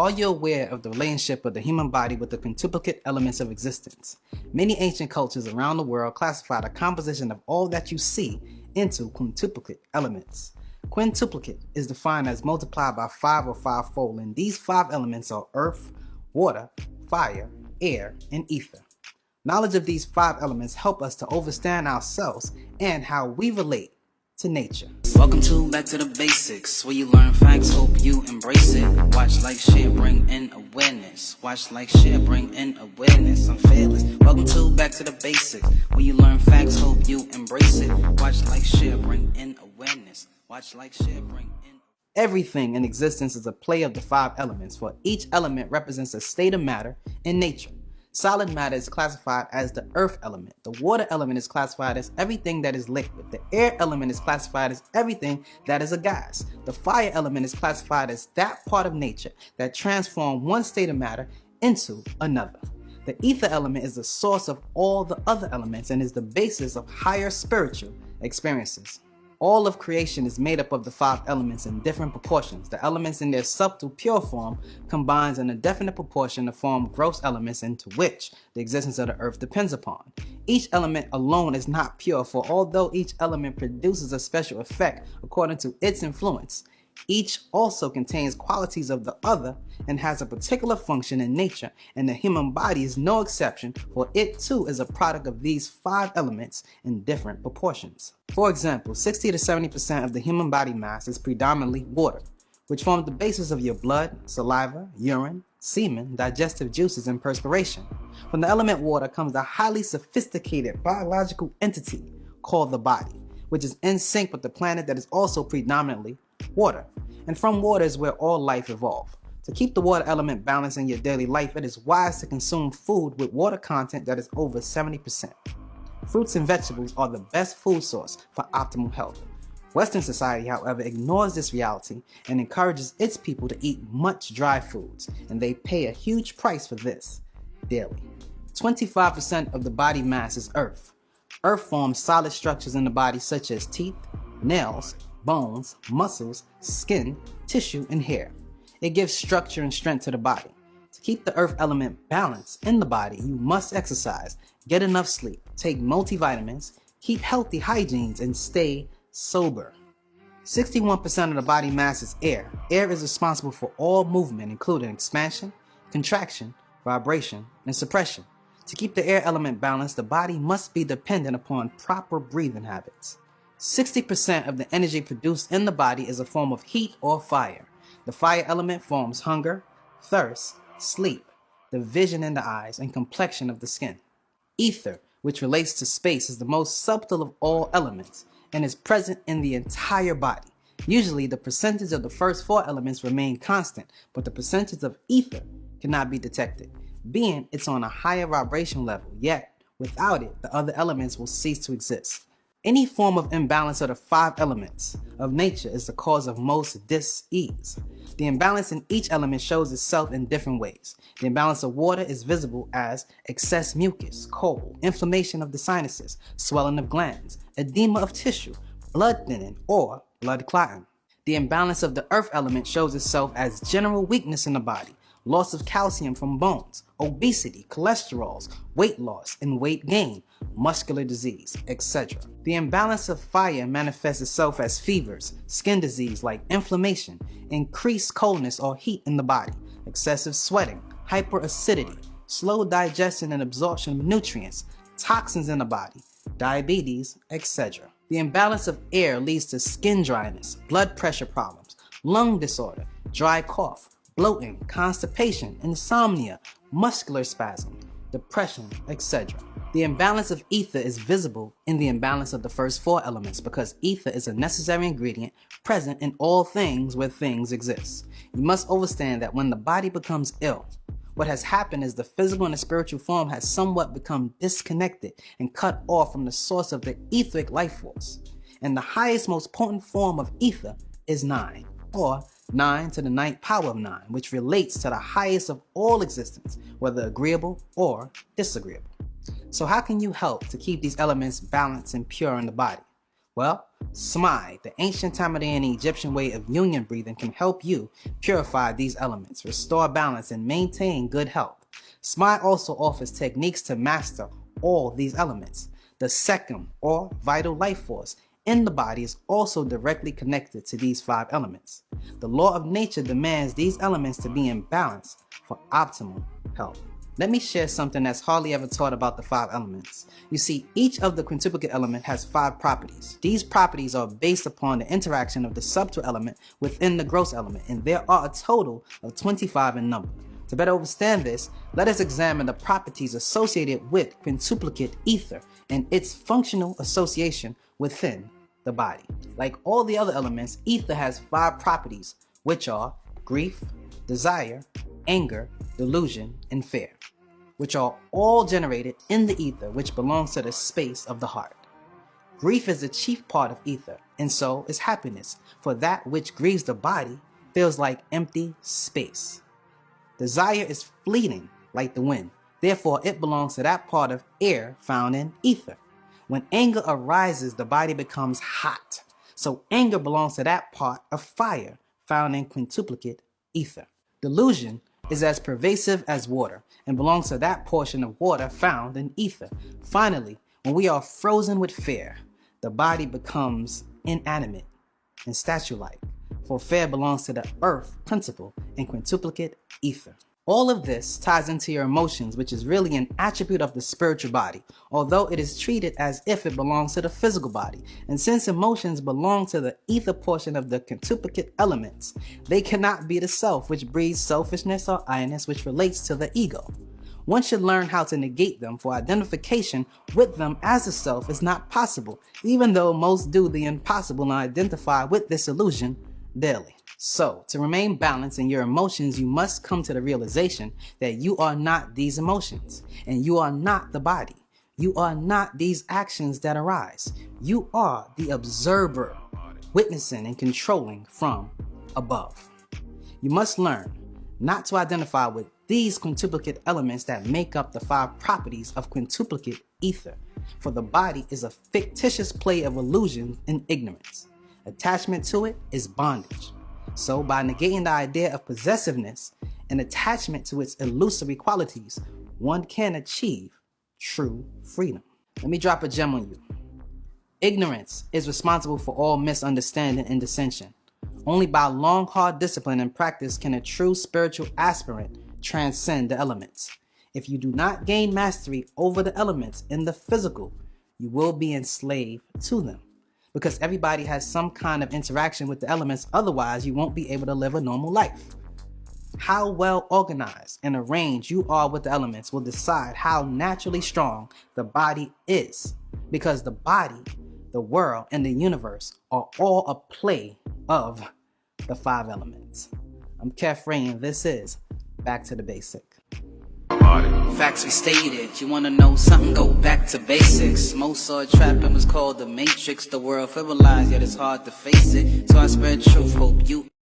Are you aware of the relationship of the human body with the quintuplicate elements of existence? Many ancient cultures around the world classify the composition of all that you see into quintuplicate elements. Quintuplicate is defined as multiplied by 5 or 5-fold, and these 5 elements are earth, water, fire, air, and ether. Knowledge of these 5 elements help us to understand ourselves and how we relate to nature. Welcome to Back to the Basics, where you learn facts, hope you embrace it. Watch, like, share, bring in awareness. Watch, like, share, bring in awareness. I'm fearless. Welcome to Back to the Basics, where you learn facts, hope you embrace it. Watch, like, share, bring in awareness. Watch, like, share, bring in. Everything in existence is a play of the 5 elements, for each element represents a state of matter in nature. Solid matter is classified as the earth element. The water element is classified as everything that is liquid. The air element is classified as everything that is a gas. The fire element is classified as that part of nature that transforms one state of matter into another. The ether element is the source of all the other elements and is the basis of higher spiritual experiences. All of creation is made up of the 5 elements in different proportions. The elements in their subtle, pure form combines in a definite proportion to form gross elements into which the existence of the earth depends upon. Each element alone is not pure, for although each element produces a special effect according to its influence, each also contains qualities of the other and has a particular function in nature, and the human body is no exception, for it too is a product of these 5 elements in different proportions. For example, 60 to 70% of the human body mass is predominantly water, which forms the basis of your blood, saliva, urine, semen, digestive juices, and perspiration. From the element water comes the highly sophisticated biological entity called the body, which is in sync with the planet that is also predominantly water. And from water is where all life evolved. To keep the water element balanced in your daily life, it is wise to consume food with water content that is over 70%. Fruits and vegetables are the best food source for optimal health. Western society, however, ignores this reality and encourages its people to eat much dry foods, and they pay a huge price for this daily. 25% of the body mass is earth. Earth forms solid structures in the body such as teeth, nails, bones, muscles, skin, tissue, and hair. It gives structure and strength to the body. To keep the earth element balanced in the body, you must exercise, get enough sleep, take multivitamins, keep healthy hygienes, and stay sober. 61% of the body mass is air. Air is responsible for all movement, including expansion, contraction, vibration, and suppression. To keep the air element balanced, the body must be dependent upon proper breathing habits. 60% of the energy produced in the body is a form of heat or fire. The fire element forms hunger, thirst, sleep, the vision in the eyes, and complexion of the skin. Ether, which relates to space, is the most subtle of all elements and is present in the entire body. Usually, the percentage of the first 4 elements remain constant, but the percentage of ether cannot be detected, being it's on a higher vibration level, yet without it, the other elements will cease to exist. Any form of imbalance of the 5 elements of nature is the cause of most dis-ease. The imbalance in each element shows itself in different ways. The imbalance of water is visible as excess mucus, cold, inflammation of the sinuses, swelling of glands, edema of tissue, blood thinning, or blood clotting. The imbalance of the earth element shows itself as general weakness in the body, loss of calcium from bones, obesity, cholesterol, weight loss and weight gain, muscular disease, etc. The imbalance of fire manifests itself as fevers, skin disease like inflammation, increased coldness or heat in the body, excessive sweating, hyperacidity, slow digestion and absorption of nutrients, toxins in the body, diabetes, etc. The imbalance of air leads to skin dryness, blood pressure problems, lung disorder, dry cough, bloating, constipation, insomnia, muscular spasm, depression, etc. The imbalance of ether is visible in the imbalance of the first 4 elements because ether is a necessary ingredient present in all things where things exist. You must understand that when the body becomes ill, what has happened is the physical and the spiritual form has somewhat become disconnected and cut off from the source of the etheric life force. And the highest, most potent form of ether is 9, or 9 to the 9th power of 9, which relates to the highest of all existence, whether agreeable or disagreeable. So how can you help to keep these elements balanced and pure in the body? Well, SMI, the ancient Tamarine Egyptian way of union breathing, can help you purify these elements, restore balance, and maintain good health. SMI also offers techniques to master all these elements. The second, or vital life force, in the body is also directly connected to these 5 elements. The law of nature demands these elements to be in balance for optimal health. Let me share something that's hardly ever taught about the 5 elements. You see, each of the quintuplicate element has 5 properties. These properties are based upon the interaction of the subtle element within the gross element, and there are a total of 25 in number. To better understand this, let us examine the properties associated with quintuplicate ether and its functional association within the body. Like all the other elements, ether has 5 properties, which are grief, desire, anger, delusion, and fear, which are all generated in the ether, which belongs to the space of the heart. Grief is the chief part of ether, and so is happiness, for that which grieves the body feels like empty space. Desire is fleeting like the wind, therefore it belongs to that part of air found in ether. When anger arises, the body becomes hot, so anger belongs to that part of fire found in quintuplicate ether. Delusion is as pervasive as water and belongs to that portion of water found in ether. Finally, when we are frozen with fear, the body becomes inanimate and statue-like, for fear belongs to the earth principle in quintuplicate ether. All of this ties into your emotions, which is really an attribute of the spiritual body, although it is treated as if it belongs to the physical body. And since emotions belong to the ether portion of the quintuplicate elements, they cannot be the self, which breeds selfishness or I-ness, which relates to the ego. One should learn how to negate them, for identification with them as a self is not possible, even though most do the impossible and identify with this illusion daily. So, to remain balanced in your emotions, you must come to the realization that you are not these emotions, and you are not the body. You are not these actions that arise. You are the observer, witnessing and controlling from above. You must learn not to identify with these quintuplicate elements that make up the 5 properties of quintuplicate ether, for the body is a fictitious play of illusion and ignorance. Attachment to it is bondage. So by negating the idea of possessiveness and attachment to its illusory qualities, one can achieve true freedom. Let me drop a gem on you. Ignorance is responsible for all misunderstanding and dissension. Only by long, hard discipline and practice can a true spiritual aspirant transcend the elements. If you do not gain mastery over the elements in the physical, you will be enslaved to them, because everybody has some kind of interaction with the elements, otherwise you won't be able to live a normal life. How well organized and arranged you are with the elements will decide how naturally strong the body is, because the body, the world, and the universe are all a play of the 5 elements. I'm Kef Ray, and this is Back to the Basic. Facts we stated. You wanna know something? Go back to basics. Mozart trapping was called the Matrix. The world fibrilized, yet it's hard to face it. So I spread truth, hope you